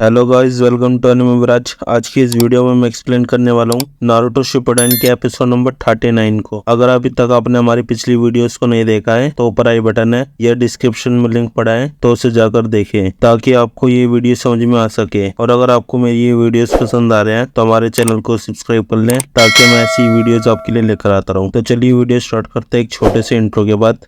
Hello guys, welcome to anime Viraj. आज की इस वीडियो में मैं एक्सप्लेन करने वाला हूँ नारुतो शिपुडेन के एपिसोड नंबर 39 को। अगर अभी तक आपने हमारी पिछली वीडियोस को नहीं देखा है तो ऊपर आई बटन है या डिस्क्रिप्शन में लिंक पड़ा है, तो उसे जाकर देखें ताकि आपको ये वीडियो समझ में आ सके। और अगर आपको मेरी ये वीडियोस पसंद आ रहे हैं तो हमारे चैनल को सब्सक्राइब कर लें ताकि मैं ऐसी वीडियोज आपके लिए लेकर आता रहूँ। तो चलिए वीडियो स्टार्ट करते हैं एक छोटे से इंट्रो के बाद।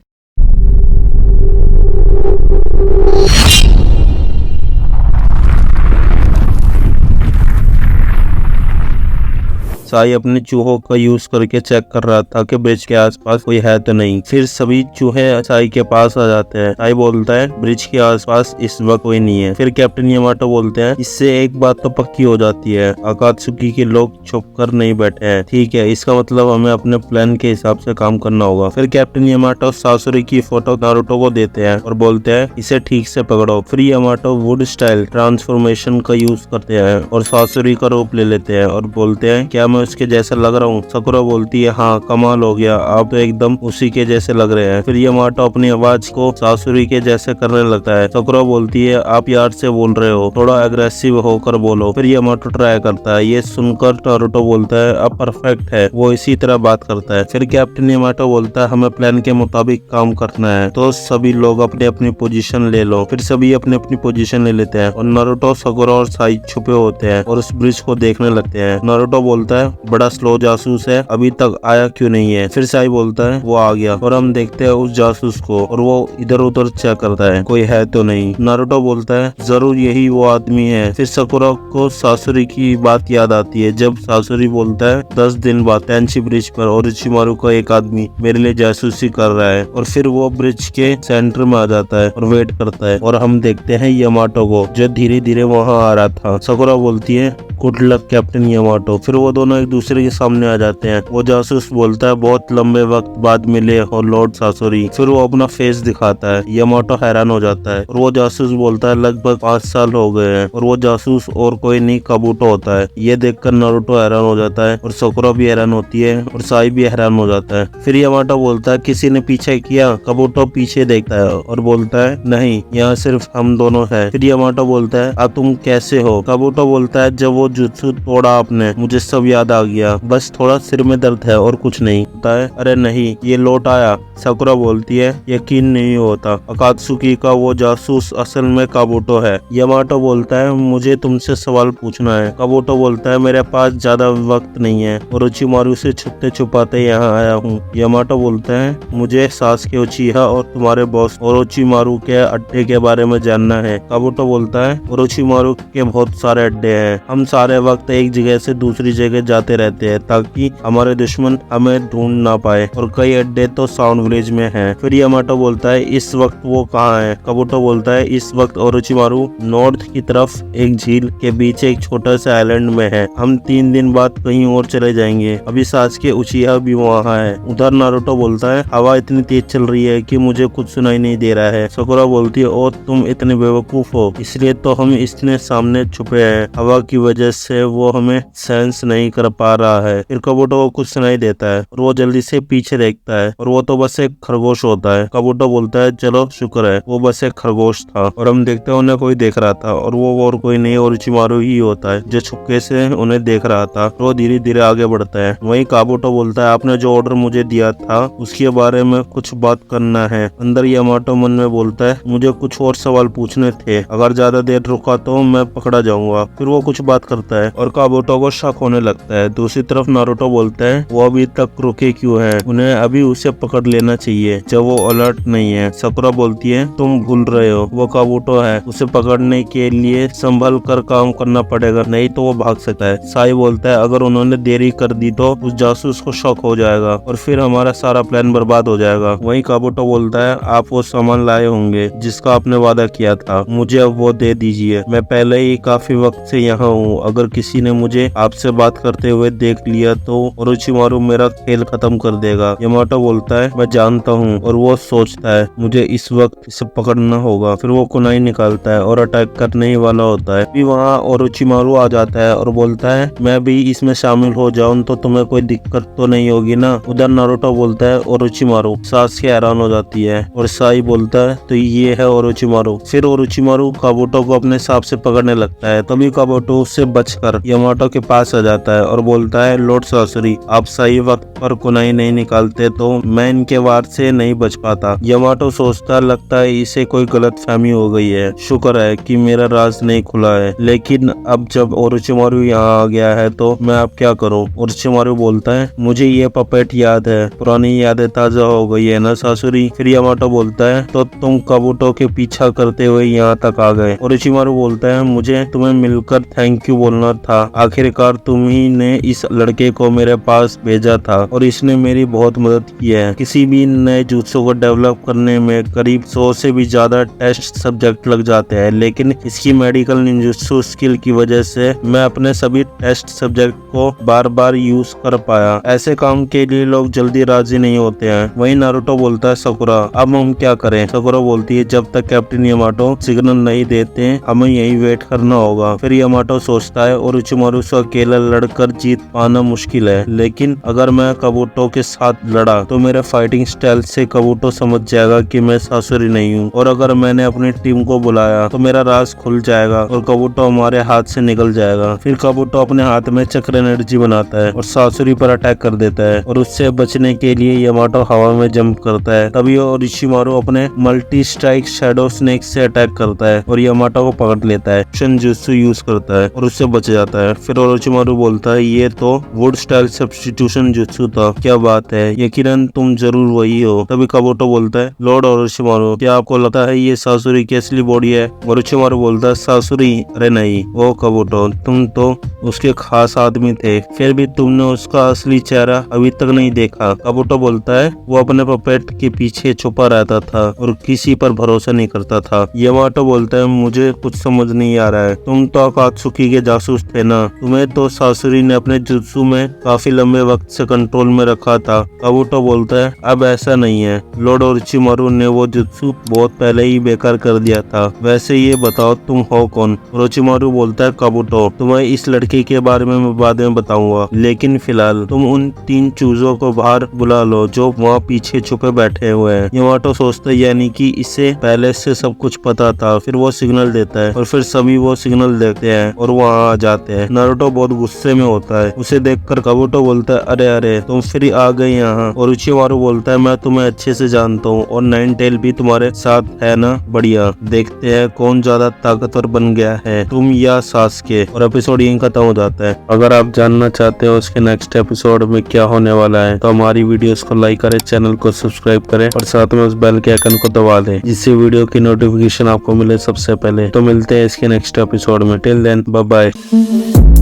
साई अपने चूहों का यूज करके चेक कर रहा था कि ब्रिज के आसपास कोई है तो नहीं। फिर सभी चूहे साई के पास आ जाते हैं। साई बोलता है ब्रिज के आसपास इस वक्त कोई नहीं है। फिर कैप्टन यामाटो बोलते हैं इससे एक बात तो पक्की हो जाती है, अकात्सुकी के लोग छुप कर नहीं बैठे हैं। ठीक है, इसका मतलब हमें अपने प्लान के हिसाब से काम करना होगा। फिर कैप्टन यामाटो सासुरी की फोटो नारुतो को देते हैं और बोलते हैं इसे ठीक से पकड़ो। फिर यामाटो वुड स्टाइल ट्रांसफॉर्मेशन का यूज करते हैं और सासुरी का रूप ले लेते हैं और बोलते हैं क्या मैं उसके जैसा लग रहा हूँ? सकुरा बोलती है हाँ, कमाल हो गया, आप तो एकदम उसी के जैसे लग रहे हैं। फिर यामाटो अपनी आवाज को सासुरी के जैसे करने लगता है। सकुरा बोलती है आप यार से बोल रहे हो, थोड़ा अग्रेसिव होकर बोलो। फिर यामाटो ट्राई करता है। ये सुनकर नारुतो बोलता है अब परफेक्ट है, वो इसी तरह बात करता है। फिर कैप्टन यामाटो बोलता है हमें प्लान के मुताबिक काम करना है, तो सभी लोग अपनी अपनी पोजीशन ले लो। फिर सभी अपनी अपनी पोजीशन ले लेते हैं और नारुतो, सकुरा और साई छुपे होते हैं और उस ब्रिज को देखने लगते हैं। नारुतो बोलता है बड़ा स्लो जासूस है, अभी तक आया क्यों नहीं है? फिर साई बोलता है वो आ गया और हम देखते हैं उस जासूस को और वो इधर उधर चेक करता है कोई है तो नहीं। नारुतो बोलता है जरूर यही वो आदमी है। फिर सकुरा को सासुरी की बात याद आती है जब सासुरी बोलता है 10 दिन बाद तेंची ब्रिज पर ओरोचिमारू का एक आदमी मेरे लिए जासूसी कर रहा है। और फिर वो ब्रिज के सेंटर में आ जाता है और वेट करता है और हम देखते हैं यामाटो को जो धीरे धीरे वहाँ आ रहा था। सकुरा बोलती है गुड लक कैप्टन यामाटो। फिर वो दोनों एक दूसरे के सामने आ जाते हैं। वो जासूस बोलता है बहुत लंबे वक्त बाद मिले हो लॉर्ड सासुरी। फिर वो अपना फेस दिखाता है। यामाटो हैरान हो जाता है और वो जासूस बोलता है लगभग 5 साल हो गए हैं। और वो जासूस और कोई नहीं काबूटो होता है। ये देखकर नारुतो हैरान हो जाता है और सकुरा भी हैरान होती है और साई भी हैरान हो जाता है। फिर यामाटो बोलता है किसी ने पीछे किया? काबूटो पीछे देखता है और बोलता है नहीं, यहाँ सिर्फ हम दोनों है। फिर यामाटो बोलता है अब तुम कैसे हो? काबूटो बोलता है जब वो जुत्सु तोड़ा आपने मुझे सब याद आ गया, बस थोड़ा सिर में दर्द है और कुछ नहीं। होता है अरे नहीं, ये लौट आया। सकुरा बोलती है यकीन नहीं होता, अकात्सुकी का वो जासूस असल में काबूटो है। यामाटो बोलता है मुझे तुमसे सवाल पूछना है। काबूटो बोलता है मेरे पास ज्यादा वक्त नहीं है, ओरोचिमारू से छुपते छुपाते यहाँ आया हूँ। यामाटो बोलता है मुझे सासुके उचिहा और तुम्हारे बॉस ओरोचिमारू के अड्डे के बारे में जानना है। काबूटो बोलता है ओरोचिमारू के बहुत सारे अड्डे हैं, हम सारे वक्त एक जगह से दूसरी जगह जाते रहते हैं ताकि हमारे दुश्मन हमें ढूंढ ना पाए, और कई अड्डे तो साउंड विलेज में हैं। फिर यामाटो बोलता है इस वक्त वो कहाँ है? काबूटो बोलता है इस वक्त ओरोचिमारू नॉर्थ की तरफ एक झील के बीच एक छोटा सा आइलैंड में है, हम 3 दिन बाद कहीं और चले जाएंगे, अभी सासुके उचिहा भी वहाँ है। उधर नारुतो बोलता है हवा इतनी तेज चल रही है कि मुझे कुछ सुनाई नहीं दे रहा है। सकुरा बोलती है और तुम इतने बेवकूफ हो, इसलिए तो हम इतने सामने छुपे हैं, हवा की वजह से वो हमें सेंस नहीं कर पा रहा है। फिर काबूटो को कुछ सुनाई देता है और वो जल्दी से पीछे देखता है और वो तो बस एक खरगोश होता है। काबूटो बोलता है चलो शुक्र है वो बस एक खरगोश था। और हम देखते हैं उन्हें कोई देख रहा था और वो और कोई नहीं ओरोचिमारू ही होता है जो छुपके से उन्हें देख रहा था। वो धीरे धीरे आगे बढ़ता है। वहीं काबूटो बोलता है आपने जो ऑर्डर मुझे दिया था उसके बारे में कुछ बात करना है। अंदर यामाटो मन में बोलता है मुझे कुछ और सवाल पूछने थे, अगर ज्यादा देर रुका तो मैं पकड़ा जाऊंगा। फिर वो कुछ बात करता है और काबूटो को शक होने लगता है। दूसरी तरफ नारुतो बोलता है वो अभी तक रुके क्यों हैं, उन्हें अभी उसे पकड़ लेना चाहिए जब वो अलर्ट नहीं है। सकुरा बोलती है तुम भूल रहे हो वो काबूटो है, उसे पकड़ने के लिए संभल कर काम करना पड़ेगा, नहीं तो वो भाग सकता है। साई बोलता है अगर उन्होंने देरी कर दी तो उस जासूस को शक हो जाएगा और फिर हमारा सारा प्लान बर्बाद हो जाएगा। वहीं काबूटो बोलता है आप वो सामान लाए होंगे जिसका आपने वादा किया था, मुझे अब वो दे दीजिए, मैं पहले ही काफी वक्त से यहाँ हूँ, अगर किसी ने मुझे आपसे बात करते करते हुए देख लिया तो ओरोचिमारू मेरा खेल खत्म कर देगा। यामाटो बोलता है मैं जानता हूँ, और वो सोचता है मुझे इस वक्त इसे पकड़ना होगा। फिर वो कुनाई निकालता है और अटैक करने ही वाला होता है। भी वहाँ ओरोचिमारू आ जाता है और बोलता है मैं भी इसमें शामिल हो जाऊं तो तुम्हें कोई दिक्कत तो नहीं होगी ना। उधर नारुतो बोलता है ओरोचिमारू। सासके हैरान हो जाती है और साई बोलता है तो ये है ओरोचिमारू। फिर ओरोचिमारू काबुटो को अपने सांप से पकड़ने लगता है। तभी काबुटो उससे बचकर यामाटो के पास आ जाता है और बोलता है लॉर्ड सासुरी, आप सही वक्त पर कुनाई नहीं निकालते तो मैं इनके वार से नहीं बच पाता। यामाटो सोचता लगता है इसे कोई गलत फहमी हो गई है, शुक्र है कि मेरा राज नहीं खुला है। लेकिन अब जब ओरोचिमारू यहाँ आ गया है तो मैं अब क्या करूँ। ओरोचिमारू बोलता है मुझे ये पपेट याद है, पुरानी यादें ताजा हो गई है ना सासुरी। फिर यामाटो बोलता है तो तुम काबुटो के पीछा करते हुए यहाँ तक आ गए। ओरोचिमारू बोलता है मुझे तुम्हें मिलकर थैंक यू बोलना था, आखिरकार तुम ही ने इस लड़के को मेरे पास भेजा था और इसने मेरी बहुत मदद की है। किसी भी नए जुत्सु को डेवलप करने में करीब 100 से भी ज्यादा टेस्ट सब्जेक्ट लग जाते हैं, लेकिन इसकी मेडिकल निंजुत्सु स्किल की वजह से मैं अपने सभी टेस्ट सब्जेक्ट को बार बार यूज कर पाया। ऐसे काम के लिए लोग जल्दी राजी नहीं होते हैं। वहीं नारुतो बोलता है साकुरा अब हम क्या करें। साकुरा बोलती है जब तक कैप्टन यामाटो सिग्नल नहीं देते हमें यही वेट करना होगा। फिर यामाटो सोचता है ओरोचिमारू से अकेला लड़कर जीत पाना मुश्किल है, लेकिन अगर मैं काबुटो के साथ लड़ा तो मेरे फाइटिंग स्टाइल से काबुटो समझ जाएगा कि मैं सासुरी नहीं हूँ, और अगर मैंने अपनी टीम को बुलाया तो मेरा राज खुल जाएगा और काबुटो हमारे हाथ से निकल जाएगा। फिर काबुटो अपने हाथ में चक्र एनर्जी बनाता है और सासुरी पर अटैक कर देता है, और उससे बचने के लिए यामाटो हवा में जंप करता है। तभी ओरोचिमारू अपने मल्टी स्ट्राइक शैडो स्नेक से अटैक करता है और यामाटो को पकड़ लेता है, शिनजुत्सु यूज करता है और उससे बच जाता है। फिर ओरोचिमारू बोलता है ये तो वुड स्टाइल सब्स्टिट्यूशन जुत्सु था, क्या बात है, यकीनन तुम जरूर वही हो। तभी काबुटो बोलता है लॉर्ड ओरोचिमारू क्या आपको लगता है ये सासुरी की असली बॉडी है। ओरोचिमारू बोलता है सासुरी, अरे नहीं वो काबुटो तुम तो उसके खास आदमी थे, फिर भी तुमने उसका असली चेहरा अभी तक नहीं देखा। काबुटो बोलता है वो अपने पपेट के पीछे छुपा रहता था और किसी पर भरोसा नहीं करता था। यामाटो बोलता है मुझे कुछ समझ नहीं आ रहा है, तुम तो अकात्सुकी के जासूस थे ना, तुम्हें तो सासुरी ने अपने जुत्सु में काफी लंबे वक्त से कंट्रोल में रखा था। काबुटो बोलता है अब ऐसा नहीं है, लॉर्ड ओरोचिमारू ने वो जुत्सु बहुत पहले ही बेकार कर दिया था। वैसे ये बताओ तुम हो कौन। ओरोचिमारू बोलता है काबुटो तुम्हें इस लड़के के बारे में मैं बाद में बताऊंगा, लेकिन फिलहाल तुम उन 3 चूजों को बाहर बुला लो जो वहाँ पीछे छुपे बैठे हुए हैं। यामाटो सोचता है यानी कि इसे पहले से सब कुछ पता था। फिर वो सिग्नल देता है और फिर सभी वो सिग्नल देखते हैं और वहाँ आ जाते हैं। नारुतो बहुत गुस्से में होता है, उसे देखकर काबुटो बोलता है अरे अरे तुम फिर आ गए यहाँ। ओरोचिमारू बोलता है मैं तुम्हें अच्छे से जानता हूँ और नाइन टेल भी तुम्हारे साथ है ना, बढ़िया, देखते हैं कौन ज्यादा ताकतवर बन गया है, तुम या सासके। और एपिसोड यहीं खत्म हो जाता है। अगर आप जानना चाहते हो उसके नेक्स्ट एपिसोड में क्या होने वाला है तो हमारी वीडियोस को लाइक करें, चैनल को सब्सक्राइब करें और साथ में उस बेल के आइकन को दबा दें जिससे वीडियो की नोटिफिकेशन आपको मिले सबसे पहले। तो मिलते हैं इसके नेक्स्ट एपिसोड में, टिल देन बाय बाय।